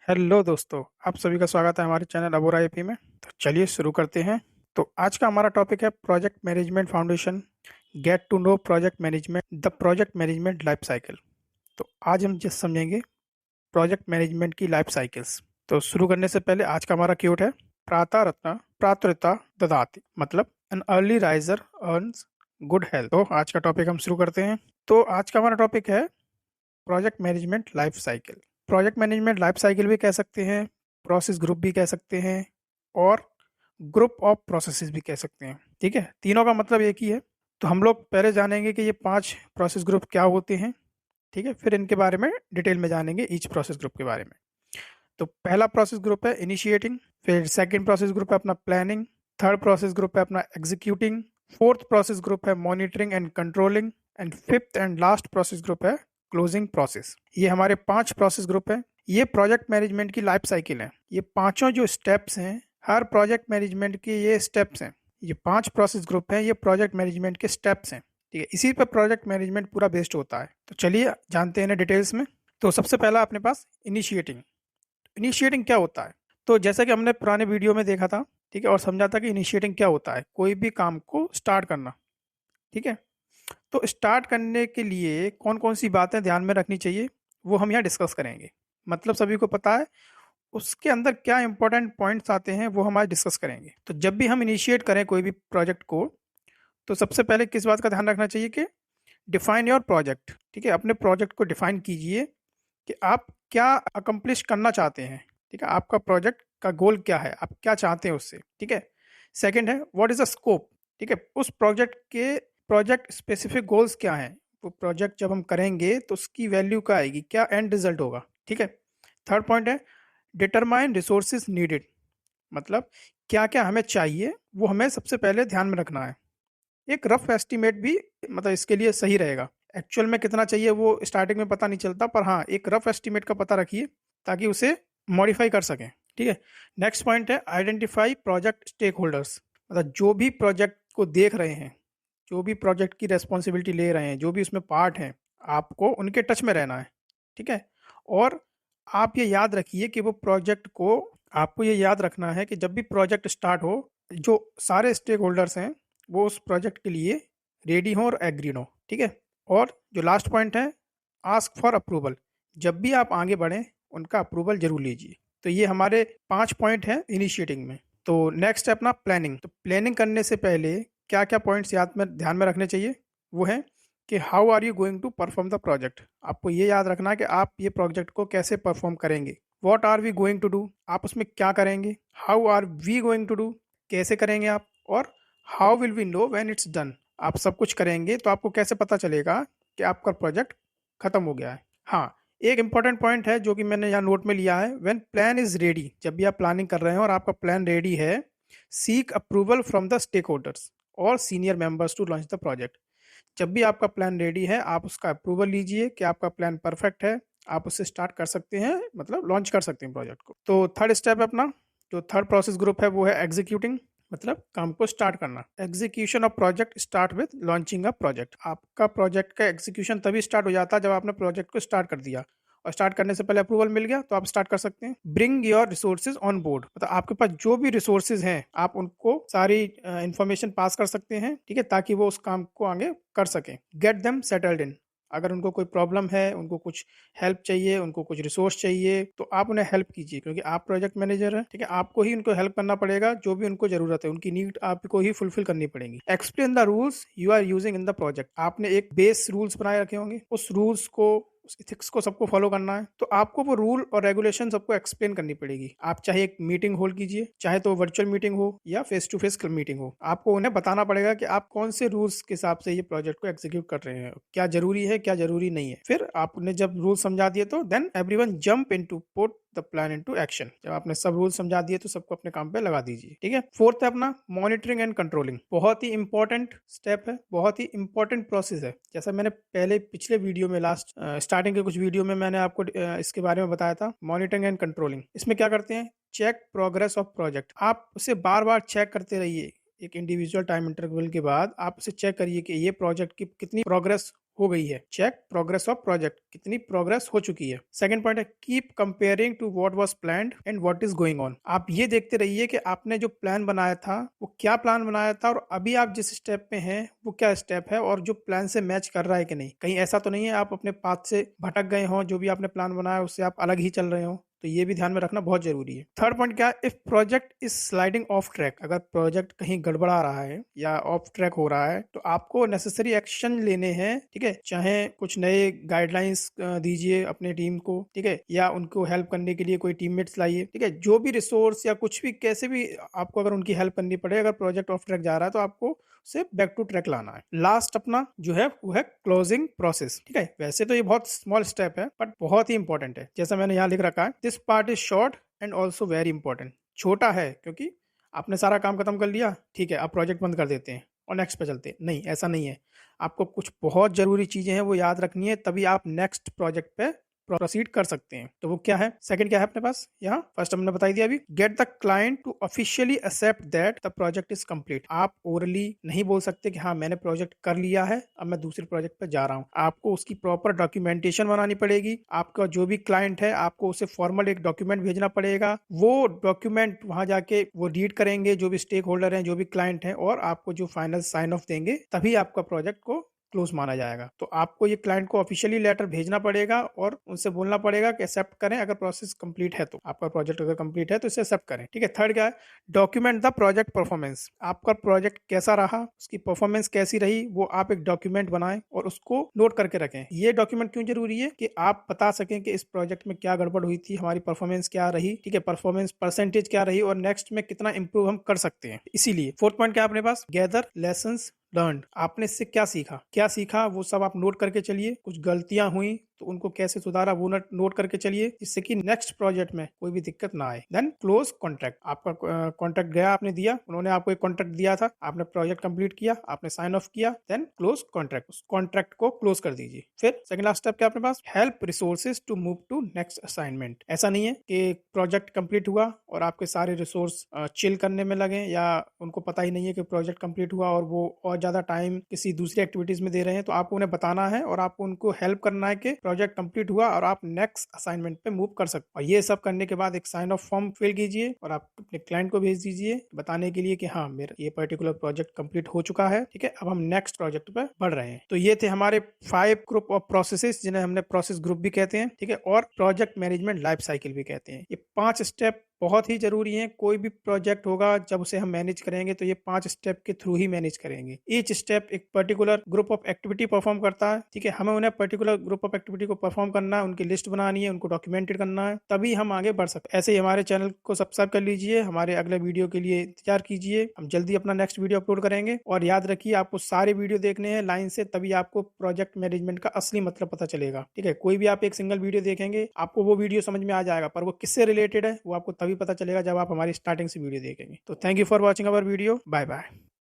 Hello दोस्तों, आप सभी का स्वागत है हमारे चैनल अबोरा एपी में। तो चलिए शुरू करते हैं। तो आज का हमारा टॉपिक है project management foundation. Get to know project management, the project management life cycle. तो आज हम जिस समझेंगे प्रोजेक्ट मैनेजमेंट की लाइफ साइकिल्स। तो शुरू करने से पहले आज का हमारा क्योट है प्रातः रत्न प्रातृता ददाति, मतलब an early riser earns good health. तो आज का टॉपिक हम शुरू करते हैं। तो आज का हमारा टॉपिक है project management life cycle. Project management life cycle भी कह सकते हैं, प्रोसेस ग्रुप भी कह सकते हैं, और ग्रुप ऑफ प्रोसेसेस भी कह सकते हैं। ठीक है, तीनों का मतलब एक ही है। तो हम लोग पहले जानेंगे कि ये 5 प्रोसेस ग्रुप क्या होते हैं। ठीक है, फिर इनके बारे में डिटेल में जानेंगे, ईच प्रोसेस ग्रुप के बारे में। तो पहला प्रोसेस ग्रुप है इनिशिएटिंग, फिर सेकंड प्रोसेस ग्रुप है अपना प्लानिंग, थर्ड प्रोसेस ग्रुप है अपना एग्जीक्यूटिंग, फोर्थ प्रोसेस ग्रुप है monitoring and controlling, and fifth and last process group है क्लोजिंग प्रोसेस। ये हमारे 5 प्रोसेस ग्रुप हैं। ये प्रोजेक्ट मैनेजमेंट की लाइफ साइकिल है। ये पांचों जो स्टेप्स हैं, हर प्रोजेक्ट मैनेजमेंट के ये स्टेप्स हैं। ये 5 प्रोसेस ग्रुप हैं, ये प्रोजेक्ट मैनेजमेंट के स्टेप्स हैं। ठीक है, इसी पर प्रोजेक्ट मैनेजमेंट पूरा बेस्ड होता है। तो चलिए जानते हैं डिटेल्स में। तो सबसे पहला अपने पास इनिशिएटिंग। इनिशिएटिंग क्या होता है? तो जैसा कि हमने पुराने वीडियो में देखा था, ठीक है, और समझा था कि इनिशिएटिंग क्या होता है, कोई भी काम को स्टार्ट करना। ठीक है, तो स्टार्ट करने के लिए कौन कौन सी बातें ध्यान में रखनी चाहिए वो हम यहाँ डिस्कस करेंगे। मतलब सभी को पता है, उसके अंदर क्या इंपॉर्टेंट पॉइंट्स आते हैं वो हम आज डिस्कस करेंगे। तो जब भी हम इनिशिएट करें कोई भी प्रोजेक्ट को, तो सबसे पहले किस बात का ध्यान रखना चाहिए कि डिफाइन योर प्रोजेक्ट। ठीक है, अपने प्रोजेक्ट को डिफाइन कीजिए कि आप क्या अकम्प्लिश करना चाहते हैं। ठीक है, आपका प्रोजेक्ट का गोल क्या है, आप क्या चाहते हैं उससे। ठीक है, सेकंड है व्हाट इज द स्कोप। ठीक है, उस प्रोजेक्ट के प्रोजेक्ट स्पेसिफिक गोल्स क्या हैं। वो प्रोजेक्ट जब हम करेंगे तो उसकी वैल्यू क्या आएगी, क्या एंड रिजल्ट होगा। ठीक है, थर्ड पॉइंट है डिटरमाइन रिसोर्सेज नीडेड, मतलब क्या क्या हमें चाहिए वो हमें सबसे पहले ध्यान में रखना है। एक रफ एस्टिमेट भी मतलब इसके लिए सही रहेगा। एक्चुअल में कितना चाहिए वो स्टार्टिंग में पता नहीं चलता, पर हाँ एक रफ एस्टिमेट का पता रखिए ताकि उसे मॉडिफाई कर सकें। ठीक है, नेक्स्ट पॉइंट है आइडेंटिफाई प्रोजेक्ट स्टेक होल्डर्स, मतलब जो भी प्रोजेक्ट को देख रहे हैं, जो भी प्रोजेक्ट की रेस्पॉन्सिबिलिटी ले रहे हैं, जो भी उसमें पार्ट हैं, आपको उनके टच में रहना है। ठीक है, और आप ये याद रखिए कि वो प्रोजेक्ट को, आपको ये याद रखना है कि जब भी प्रोजेक्ट स्टार्ट हो, जो सारे स्टेक होल्डर्स हैं वो उस प्रोजेक्ट के लिए रेडी हो और एग्रीड हो। ठीक है, और जो लास्ट पॉइंट है आस्क फॉर अप्रूवल, जब भी आप आगे बढ़ें उनका अप्रूवल जरूर लीजिए। तो ये हमारे 5 पॉइंट हैं इनिशिएटिंग में। तो नेक्स्ट है अपना प्लानिंग। तो प्लानिंग करने से पहले क्या क्या पॉइंट्स याद में ध्यान में रखने चाहिए, वो है कि how are you going to perform the project. आपको ये याद रखना है कि आप ये प्रोजेक्ट को कैसे परफॉर्म करेंगे। What are we going to do, आप उसमें क्या करेंगे। How are we going to do, कैसे करेंगे आप। और how will we know when it's done, आप सब कुछ करेंगे तो आपको कैसे पता चलेगा कि आपका प्रोजेक्ट खत्म हो गया है। हाँ, एक इंपॉर्टेंट पॉइंट है जो कि मैंने यहाँ नोट में लिया है, व्हेन प्लान इज रेडी, जब भी आप प्लानिंग कर रहे हैं और आपका प्लान रेडी है, seek approval from the stakeholders और senior members to launch the project. जब भी आपका प्लान रेडी है आप उसका अप्रूवल लीजिए कि आपका प्लान परफेक्ट है, आप उससे स्टार्ट कर सकते हैं, मतलब लॉन्च कर सकते हैं प्रोजेक्ट को। तो थर्ड स्टेप है अपना, जो थर्ड प्रोसेस ग्रुप है वो है एग्जीक्यूटिंग, मतलब काम को स्टार्ट करना। Execution of project start with launching a project. आपका प्रोजेक्ट का एग्जीक्यूशन तभी स्टार्ट हो जाता है जब आपने प्रोजेक्ट को स्टार्ट कर दिया, और स्टार्ट करने से पहले अप्रूवल मिल गया तो आप स्टार्ट कर सकते हैं। Bring your resources on board, मतलब आपके पास जो भी रिसोर्सेज हैं आप उनको सारी इंफॉर्मेशन पास कर सकते हैं। ठीक है, ताकि वो उस काम को आगे कर सकें। गेट देम सेटल्ड इन, अगर उनको कोई प्रॉब्लम है, उनको कुछ हेल्प चाहिए, उनको कुछ रिसोर्स चाहिए, तो आप उन्हें हेल्प कीजिए, क्योंकि आप प्रोजेक्ट मैनेजर हैं। ठीक है, आपको ही उनको हेल्प करना पड़ेगा, जो भी उनको जरूरत है उनकी नीड आपको ही फुलफिल करनी पड़ेगी। Explain the rules you are using in the project, आपने एक बेस रूल्स बनाए रखे होंगे, उस रूल्स को, उस इथिक्स को सबको फॉलो करना है, तो आपको वो रूल और रेगुलेशन सबको एक्सप्लेन करनी पड़ेगी। आप चाहे एक मीटिंग होल्ड कीजिए, चाहे तो वर्चुअल मीटिंग हो या फेस टू फेस मीटिंग हो, आपको उन्हें बताना पड़ेगा कि आप कौन से रूल्स के हिसाब से ये प्रोजेक्ट को एग्जीक्यूट कर रहे हैं, क्या जरूरी है क्या जरूरी नहीं है। फिर आपने जब रूल समझा दिए तो then everyone jump into put the plan into action. जब आपने सब रूल समझा दिए तो सबको अपने काम पे लगा दीजिए। ठीक है, फोर्थ है अपना मॉनिटरिंग एंड कंट्रोलिंग। बहुत ही इंपॉर्टेंट स्टेप है, बहुत ही इंपॉर्टेंट प्रोसेस है। जैसा मैंने पहले पिछले वीडियो में लास्ट स्टार्टिंग के कुछ वीडियो में मैंने आपको इसके बारे में बताया था, मॉनिटरिंग एंड कंट्रोलिंग। इसमें क्या करते हैं, चेक प्रोग्रेस ऑफ प्रोजेक्ट। आप उसे बार बार चेक करते रहिए, एक इंडिविजुअल टाइम इंटरवल के बाद आप उसे चेक करिए कि ये प्रोजेक्ट की कितनी प्रोग्रेस हो गई है। चेक प्रोग्रेस ऑफ प्रोजेक्ट, कितनी प्रोग्रेस हो चुकी है। सेकंड पॉइंट है keep comparing to what was planned and what is going on. आप ये देखते रहिए कि आपने जो प्लान बनाया था वो क्या प्लान बनाया था और अभी आप जिस स्टेप पे हैं वो क्या स्टेप है और जो प्लान से मैच कर रहा है कि नहीं। कहीं ऐसा तो नहीं है आप अपने पाथ से भटक गए हो, जो भी आपने प्लान बनाया उससे आप अलग ही चल रहे हो। तो ये भी ध्यान में रखना बहुत जरूरी है। थर्ड पॉइंट क्या है, if project is sliding of track, अगर प्रोजेक्ट कहीं गड़बड़ा रहा है या ऑफ ट्रैक हो रहा है तो आपको नेसेसरी एक्शन लेने हैं। ठीक है, चाहे कुछ नए गाइडलाइंस दीजिए अपने टीम को, ठीक है, या उनको हेल्प करने के लिए कोई टीममेट्स लाइए। ठीक है, जो भी रिसोर्स या कुछ भी कैसे भी आपको अगर उनकी हेल्प करनी पड़े, अगर प्रोजेक्ट ऑफ ट्रैक जा रहा है तो आपको उसे बैक टू ट्रैक लाना है। लास्ट अपना जो है वो है क्लोजिंग प्रोसेस। ठीक है, वैसे तो ये बहुत स्मॉल स्टेप है बट बहुत ही इंपॉर्टेंट है। जैसा मैंने यहाँ लिख रखा है, this part is short and also very important. छोटा है क्योंकि आपने सारा काम खत्म कर लिया, ठीक है, अब प्रोजेक्ट बंद कर देते हैं और नेक्स्ट पे चलते हैं। नहीं, ऐसा नहीं है। आपको कुछ बहुत जरूरी चीजें हैं वो याद रखनी है, तभी आप नेक्स्ट प्रोजेक्ट पे प्रोसीड कर सकते हैं। तो वो क्या है, सेकंड क्या है अपने पास, यहाँ फर्स्ट हमने बताई दिया अभी, get the client to officially accept that the project is complete. आप ओरली नहीं बोल सकते कि हाँ मैंने प्रोजेक्ट कर लिया है, अब मैं दूसरे प्रोजेक्ट पे जा रहा हूँ। आपको उसकी प्रॉपर डॉक्यूमेंटेशन बनानी पड़ेगी। आपका जो भी क्लाइंट है आपको उसे फॉर्मल एक डॉक्यूमेंट भेजना पड़ेगा। वो डॉक्यूमेंट वहां जाके वो रीड करेंगे, जो भी स्टेक होल्डर हैं, जो भी क्लाइंट हैं, और आपको जो फाइनल साइन ऑफ देंगे, तभी आपका प्रोजेक्ट को क्लोज माना जाएगा। तो आपको ये क्लाइंट को ऑफिशियली लेटर भेजना पड़ेगा और उनसे बोलना पड़ेगा कि एक्सेप्ट करें, अगर प्रोसेस कंप्लीट है तो, आपका प्रोजेक्ट अगर कंप्लीट है तो इसे एक्सेप्ट करें। ठीक है, थर्ड क्या है, डॉक्यूमेंट द प्रोजेक्ट परफॉर्मेंस। आपका प्रोजेक्ट कैसा रहा, उसकी परफॉर्मेंस कैसी रही, वो आप एक डॉक्यूमेंट बनाएं और उसको नोट करके रखें। ये डॉक्यूमेंट क्यों जरूरी है कि आप बता सकें कि इस प्रोजेक्ट में क्या गड़बड़ हुई थी, हमारी परफॉर्मेंस क्या रही, ठीक है, परफॉर्मेंस परसेंटेज क्या रही और नेक्स्ट में कितना इंप्रूव हम कर सकते हैं। इसीलिए फोर्थ पॉइंट क्या अपने पास, गैदर लेसन्स लर्न। आपने इससे क्या सीखा, क्या सीखा वो सब आप नोट करके चलिए। कुछ गलतियां हुई तो उनको कैसे सुधारा वो नोट करके चलिए, जिससे कि नेक्स्ट प्रोजेक्ट में कोई भी दिक्कत ना आए। Then close contract. आपका कॉन्ट्रैक्ट गया, आपने दिया, उन्होंने आपको एक कॉन्ट्रैक्ट दिया था, आपने प्रोजेक्ट कंप्लीट किया, आपने साइन ऑफ किया, देन क्लोज कॉन्ट्रैक्ट। उस कॉन्ट्रैक्ट को क्लोज कर दीजिए। फिर सेकंड लास्ट स्टेप क्या अपने पास, help resources to move to next assignment. ऐसा नहीं है कि प्रोजेक्ट कंप्लीट हुआ और आपके सारे रिसोर्स चिल करने में लगे या उनको पता ही नहीं है कि प्रोजेक्ट कंप्लीट हुआ और वो और ज्यादा टाइम किसी दूसरी एक्टिविटीज में दे रहे हैं। तो आपको उन्हें बताना है और आपको उनको हेल्प करना है कि प्रोजेक्ट कंप्लीट हुआ और आप नेक्स्ट असाइनमेंट पे मूव कर सकते। और ये सब करने के बाद एक साइन ऑफ फॉर्म फिल कीजिए और आप अपने क्लाइंट को भेज दीजिए बताने के लिए कि हाँ मेरा ये पर्टिकुलर प्रोजेक्ट कंप्लीट हो चुका है। ठीक है, अब हम नेक्स्ट प्रोजेक्ट पे बढ़ रहे हैं। तो ये थे हमारे 5 ग्रुप ऑफ प्रोसेसेस, जिन्हें हमने प्रोसेस ग्रुप भी कहते हैं, ठीक है, और प्रोजेक्ट मैनेजमेंट लाइफ साइकिल भी कहते हैं। ये 5 स्टेप बहुत ही जरूरी है। कोई भी प्रोजेक्ट होगा जब उसे हम मैनेज करेंगे तो ये 5 स्टेप के थ्रू ही मैनेज करेंगे। ईच स्टेप एक particular group of activity perform करता है। ठीक है, हमें उन्हें पर्टिकुलर ग्रुप ऑफ एक्टिविटी को परफॉर्म करना है, उनकी लिस्ट बनानी है, उनको डॉक्यूमेंटेड करना है, तभी हम आगे बढ़ सकते हैं। ऐसे ही हमारे चैनल को सब्सक्राइब कर लीजिए, हमारे अगले वीडियो के लिए इंतजार कीजिए। हम जल्दी अपना नेक्स्ट वीडियो अपलोड करेंगे। और याद रखिए आपको सारे वीडियो देखने हैं लाइन से, तभी आपको प्रोजेक्ट मैनेजमेंट का असली मतलब पता चलेगा। ठीक है, कोई भी आप एक सिंगल वीडियो देखेंगे आपको वो वीडियो समझ में आ जाएगा, पर वो किससे रिलेटेड है वो आपको तभी पता चलेगा जब आप हमारी स्टार्टिंग से वीडियो देखेंगे। तो thank you for watching our video. Bye bye.